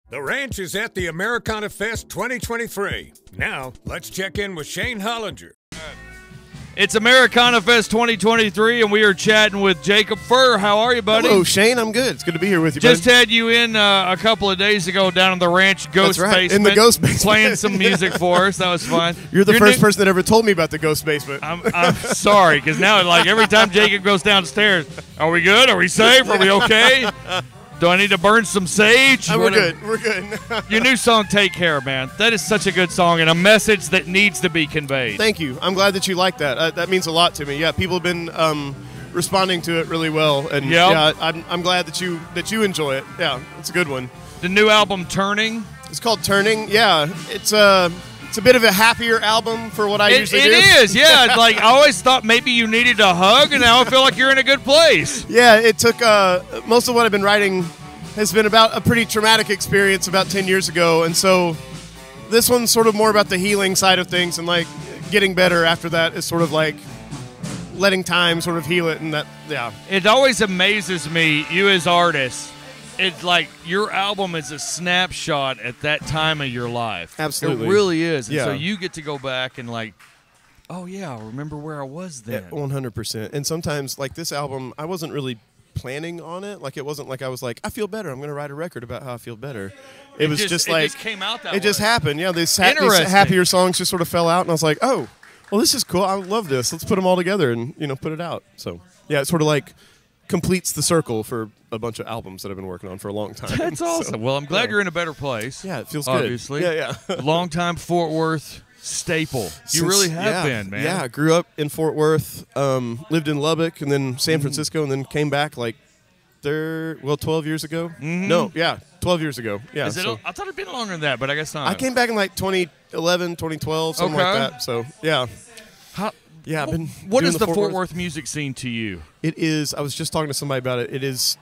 The Ranch is at the Americana Fest 2023. Now, let's check in with Shayne Hollinger. It's Americana Fest 2023, and we are chatting with Jacob Furr. How are you, buddy? Hello, Shayne. I'm good. It's good to be here with you, Just buddy. had you in a couple of days ago down in the Ranch Ghost Basement. In the Ghost Basement. Playing some music for us. That was fun. You're the first person that ever told me about the Ghost Basement. I'm sorry, because now, like, every time Jacob goes downstairs, are we good? Are we safe? Are we okay? Do I need to burn some sage? We're good. We're good. Your new song, Take Care, man. That is such a good song and a message that needs to be conveyed. Thank you. I'm glad that you like that. That means a lot to me. Yeah, people have been responding to it really well, and yeah, I'm glad that you enjoy it. Yeah, it's a good one. The new album, Turning. It's called Turning. Yeah, it's a bit of a happier album for what I usually do. It is, yeah. Like, I always thought maybe you needed a hug, and now I feel like you're in a good place. Yeah, it took most of what I've been writing has been about a pretty traumatic experience about 10 years ago, and so this one's sort of more about the healing side of things, and like getting better after that is sort of like letting time sort of heal it, and that, yeah. It always amazes me, you as artists, it's like your album is a snapshot at that time of your life. Absolutely. It really is. And yeah. so you get to go back and like, oh, yeah, I remember where I was then. Yeah, 100%. And sometimes, like this album, I wasn't really planning on it. Like, it wasn't like I was like, I feel better. I'm going to write a record about how I feel better. It was just like, it just came out that way. It just happened. Yeah, these happier songs just sort of fell out, and I was like, oh, well, this is cool. I love this. Let's put them all together and, put it out. So, yeah, it sort of like completes the circle for a bunch of albums that I've been working on for a long time. That's awesome. So, well, I'm glad you're in a better place. Yeah, it feels good. Obviously. Yeah. Long-time Fort Worth staple. You really have been, man. Yeah, I grew up in Fort Worth, lived in Lubbock, and then San Francisco, and then came back like 12 years ago. Mm-hmm. No, yeah, 12 years ago. Yeah. I thought it'd been longer than that, but I guess not. I came back in like 2011, 2012, something like that. So, yeah. Yeah, I've been. What is the Fort Worth music scene to you? It is. I was just talking to somebody about it. It is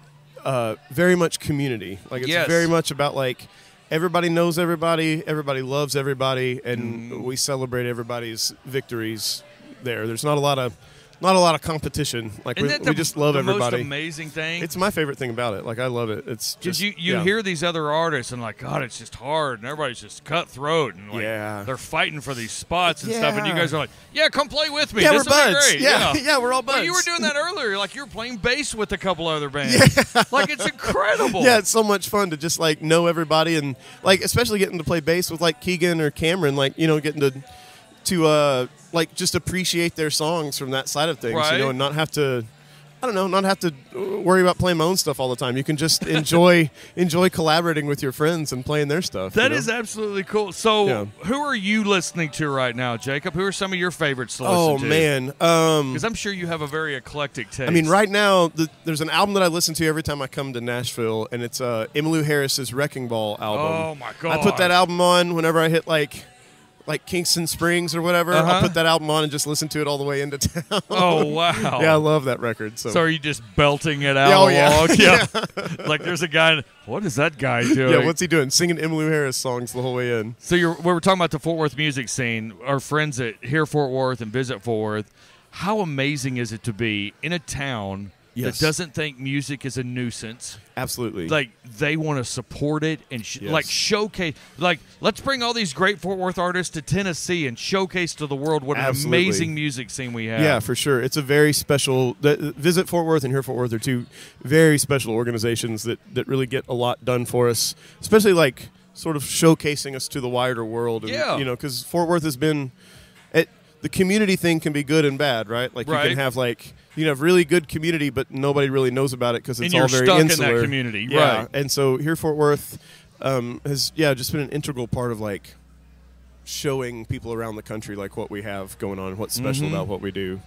very much community. Like, it's very much about like everybody knows everybody, everybody loves everybody, and we celebrate everybody's victories. There's not a lot of competition. Like, we just love everybody. Most amazing thing. It's my favorite thing about it. Like, I love it. It's just you hear these other artists and like, God, it's just hard, and everybody's just cutthroat, and like they're fighting for these spots and stuff, and you guys are like, yeah, come play with me. Yeah, this we're buds. Great. Yeah, we're all buds. Well, you were doing that earlier. Like, you were playing bass with a couple other bands. Yeah. Like, it's incredible. Yeah, it's so much fun to just like know everybody, and like especially getting to play bass with like Keegan or Cameron. Like, getting to like just appreciate their songs from that side of things, right. And not have to, not have to worry about playing my own stuff all the time. You can just enjoy collaborating with your friends and playing their stuff. That is absolutely cool. So, who are you listening to right now, Jacob? Who are some of your favorites to listen to? Oh man, because I'm sure you have a very eclectic taste. I mean, right now there's an album that I listen to every time I come to Nashville, and it's Emmylou Harris's Wrecking Ball album. Oh my God! I put that album on whenever I hit like Kingston Springs or whatever. I'll put that album on and just listen to it all the way into town. Oh, wow. Yeah, I love that record. So are you just belting it out along? Yeah. Like, there's a guy, what is that guy doing? Yeah, what's he doing? Singing Emmylou Harris songs the whole way in. So we were talking about the Fort Worth music scene. Our friends that hear Fort Worth and visit Fort Worth, how amazing is it to be in a town that doesn't think music is a nuisance? Absolutely. Like, they want to support it and like showcase. Like, let's bring all these great Fort Worth artists to Tennessee and showcase to the world what an amazing music scene we have. Yeah, for sure. It's a very special. Visit Fort Worth and Hear Fort Worth are two very special organizations that really get a lot done for us, especially like sort of showcasing us to the wider world. And, because Fort Worth has been. The community thing can be good and bad, right? Like, you can have like. You have really good community, but nobody really knows about it because it's all very insular. And you're stuck in that community, right? And so here, Fort Worth has just been an integral part of like showing people around the country like what we have going on, what's special about what we do.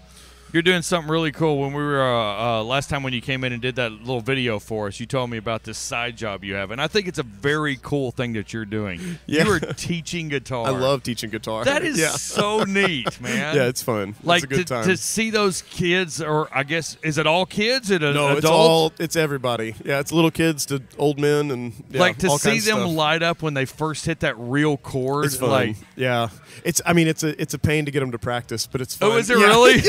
You're doing something really cool. When we were last time when you came in and did that little video for us, you told me about this side job you have, and I think it's a very cool thing that you're doing. Yeah. You are teaching guitar. I love teaching guitar. That is so neat, man. Yeah, it's fun. Like, it's a good time. To see those kids, or I guess, is it all kids? No, it's everybody. Yeah, it's little kids to old men, and like to all see kinds them of stuff. light up when they first hit that real chord. It's fun. Like, yeah, it's a pain to get them to practice, but it's fun. Oh, is it really?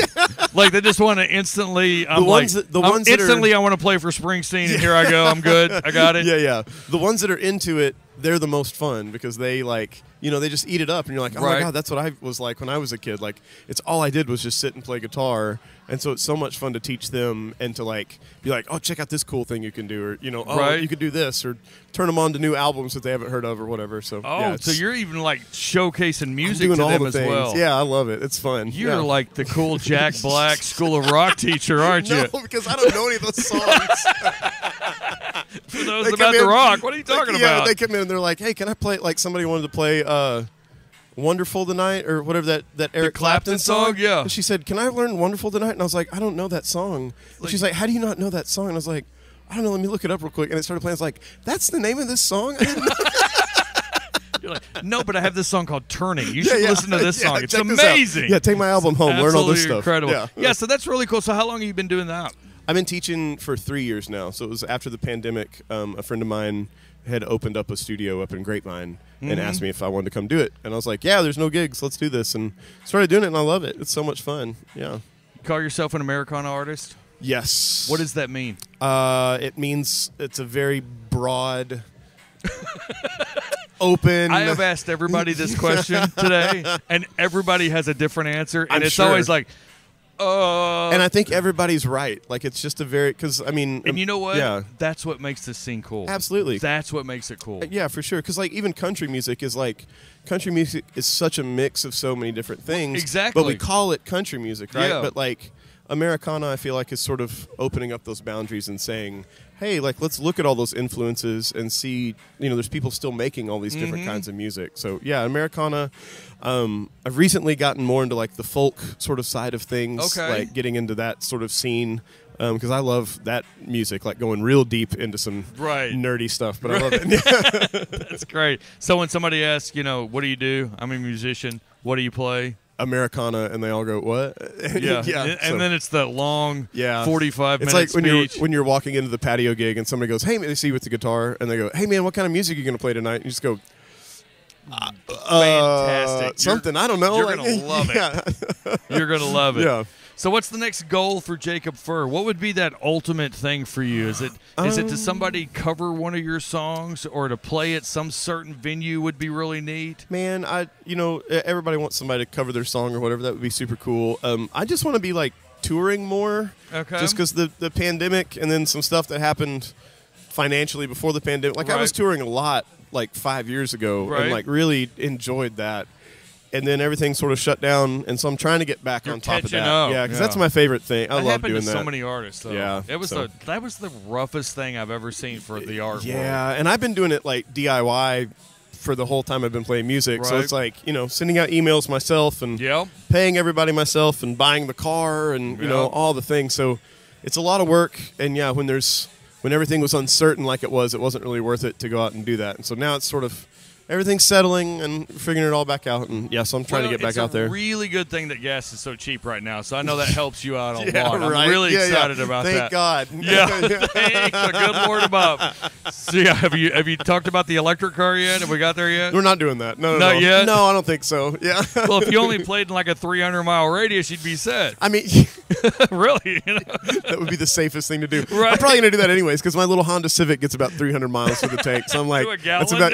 Like, they just want to instantly. I want to play for Springsteen, and here I go. I'm good. I got it. Yeah. The ones that are into it, they're the most fun because they like, they just eat it up, and you're like, oh my God, that's what I was like when I was a kid. Like, it's all I did was just sit and play guitar, and so it's so much fun to teach them and to like be like, oh, check out this cool thing you can do, or you could do this, or turn them on to new albums that they haven't heard of or whatever. So so you're even like showcasing music doing to all them the as things. well. Yeah, I love it. It's fun. You're like the cool Jack Black School of Rock teacher, aren't you? No, because I don't know any of those songs. For those about the rock, what are you talking about? Yeah, they come in and they're like, hey, can I play, like somebody wanted to play Wonderful Tonight or whatever that Eric Clapton song? Yeah. And she said, can I learn Wonderful Tonight? And I was like, I don't know that song. And she's like, how do you not know that song? And I was like, I don't know, let me look it up real quick. And it started playing. I was like, that's the name of this song? I didn't know. You're like, no, but I have this song called Turning. You should listen to this song. It's amazing. Yeah, take my album home, learn all this stuff. Incredible. Yeah, so that's really cool. So how long have you been doing that? I've been teaching for 3 years now. So it was after the pandemic. A friend of mine had opened up a studio up in Grapevine and asked me if I wanted to come do it. And I was like, yeah, there's no gigs. Let's do this. And started doing it, and I love it. It's so much fun. Yeah. You call yourself an Americana artist? Yes. What does that mean? It means it's a very broad, open. I have asked everybody this question today, and everybody has a different answer. And it's always like, and I think everybody's right. Like, it's just a very, because, I mean. And you know what? Yeah. That's what makes this scene cool. Absolutely. That's what makes it cool. Yeah, for sure. Because, like, even country music is such a mix of so many different things. Exactly. But we call it country music, right? Yeah. But, like, Americana, I feel like, is sort of opening up those boundaries and saying, hey, like, let's look at all those influences and see, there's people still making all these different kinds of music. So, yeah, Americana, I've recently gotten more into, like, the folk sort of side of things, like getting into that sort of scene, because I love that music, like going real deep into some nerdy stuff, but I love it. That's great. So when somebody asks, what do you do? I'm a musician. What do you play? Americana, and they all go, what? Yeah. And then it's the long 45 minute speech. It's like when you're walking into the patio gig and somebody goes, hey, they see you with the guitar, and they go, hey, man, what kind of music are you going to play tonight? And you just go, fantastic. Something, I don't know. You're going to love it. You're going to love it. Yeah. So what's the next goal for Jacob Furr? What would be that ultimate thing for you? Is it to somebody cover one of your songs, or to play at some certain venue would be really neat? Man, everybody wants somebody to cover their song or whatever. That would be super cool. I just want to be like touring more. Okay. Just because the pandemic and then some stuff that happened financially before the pandemic. Like, I was touring a lot like 5 years ago and like really enjoyed that. And then everything sort of shut down, and so I'm trying to get back on top of that. Yeah, because that's my favorite thing. I love doing that. To so many artists, though. Yeah, that was the roughest thing I've ever seen for the art world. Yeah, and I've been doing it like DIY for the whole time I've been playing music. So it's like, sending out emails myself and paying everybody myself and buying the car and all the things. So it's a lot of work. And yeah, when everything was uncertain like it wasn't really worth it to go out and do that. And so now it's sort of everything's settling and figuring it all back out. And so I'm trying to get back out there. It's a really good thing that gas is so cheap right now. So I know that helps you out a lot. I'm really excited about that. Thank God. Yeah. Thank the good Lord above. So have you talked about the electric car yet? Have we got there yet? We're not doing that. No. Not yet? No, I don't think so. Yeah. Well, if you only played in like a 300-mile radius, you'd be set. I mean, really? That would be the safest thing to do. Right. I'm probably going to do that anyways, because my little Honda Civic gets about 300 miles with the tank. So I'm like, that's about,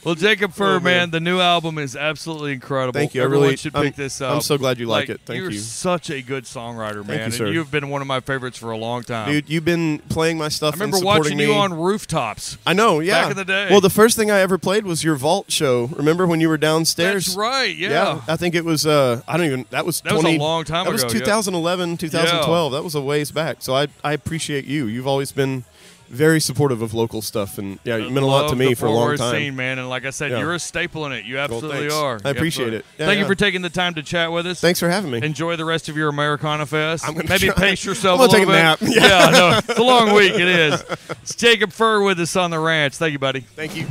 Well, Jacob Furr, man, the new album is absolutely incredible. Thank you. Everyone should pick this up. I'm so glad you like it. Thank you. You're such a good songwriter, man. Thank you, sir. And you've been one of my favorites for a long time. Dude, you've been playing my stuff. I remember and supporting watching you on rooftops. I know, yeah. Back in the day. Well, the first thing I ever played was your vault show. Remember when you were downstairs? That's right, yeah. I think it was, that was a long time ago. That was 2011, 2012. That was a ways back. So I appreciate you. You've always been very supportive of local stuff, and you meant a lot to me for a long time. Scene, man, and like I said, you're a staple in it. You absolutely are. I appreciate it. Thank you for taking the time to chat with us. Thanks for having me. Enjoy the rest of your Americana Fest. Maybe pace yourself a little bit. I'm gonna take a nap. Yeah, no, it's a long week. It is. It's Jacob Furr with us on the ranch. Thank you, buddy. Thank you.